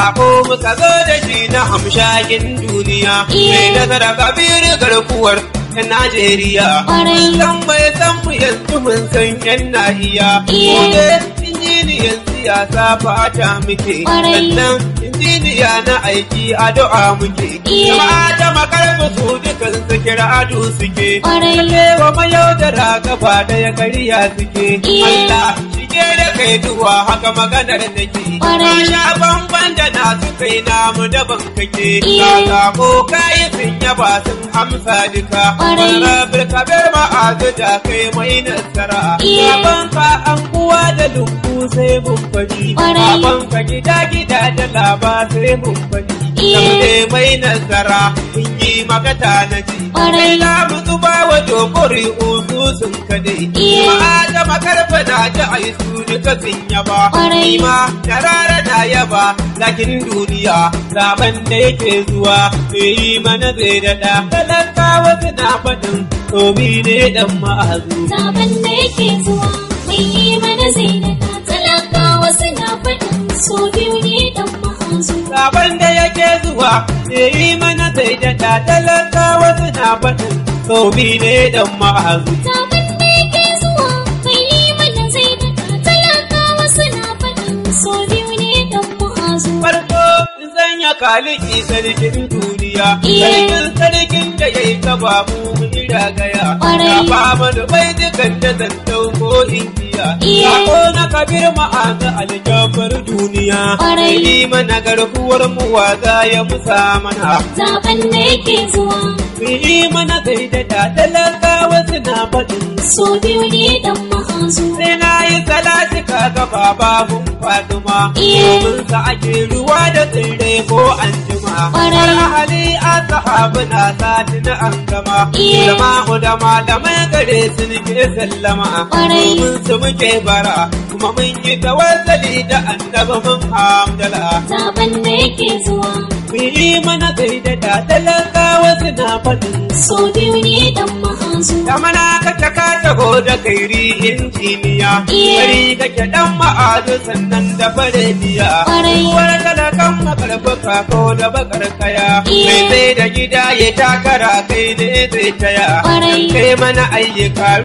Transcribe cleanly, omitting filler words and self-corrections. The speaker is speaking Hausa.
sako muka zo da shi na hamshakin duniya. Mai nazara Kabiru garkuwar ta Najeriya. San bai san mu yanzu mun san yan nahiya. Kode injiniyan siyasa fata muke. Sannan injiniya na aiki addu'a muke. Jama'a ta makarfi su dukan su kira ado suke. Kalewa mayaudara gaba daya kariya suke. Allah shige da kai duwa haka maganar take. Sha bamban da nasu kai namu daban kake. Sako kayi sun yaba sun amsa duka. Rabir Kabir ma'azu da kai mai nasara. Babanka an kuwa da lumbu sai mun faɗi. Babanka gida da laba sai mun faɗi. Saude mai nasara kun yi maka tanaji. Sai na mu zuba wa dokori usu sun kade. Ma'aza makarfa na ta aisu duka sun yaba. Nima da rara na yaba lakin duniya zaben da yake zuwa. Yi mana zai daɗa. Talakawa suna faɗin Tobi ne dan ma'azu. Zaben da yake zuwa mai yi mana zai daɗa. Talakawa suna faɗin so biyu ne dan ma'azu. Zaben da yake zuwa mai yi mana zai daɗa. Talakawa suna faɗin Tobi ne dan ma'azu. Zaben da yake zuwa mai yi mana zai daɗa. Talakawa suna faɗin so biyu ne dan ma'azu. Farko zan ya kaliki sarkin duniya. Sarkin da ya yi gaba mu ira gaya. Ya fama da bai dukan da zan dauko indiya. Sako na Kabir ma'azu aljabar duniya. Yi mana garkuwar mu waza ya musa mana. Zaben da yake zuwa yi mana zai daɗa. Talakawa suna faɗin so biyu ne dan ma'azu. sai na yi salati kaga baba mun Fatima. Domin sa ake ruwa da tsirrai ko anjima. Har ahali ashabu na sati na an gama. Jama'u da malamai gare su nake sallama. Domin su muke bara kuma mun yi tawassali da annabi mun hamdala. Zaben da yake zuwa yi mana zai daɗa. Talakawa suna faɗin so biyu ne dan ma'azu. da mana kake ka taho da kairi injiniya. Bari kake dan ma'azu sannan da farediya. Uwar talakan makarfuka ko da bakar kaya. Mai sai da gida ya takara kai ne zai taya. Kai mana ayyuka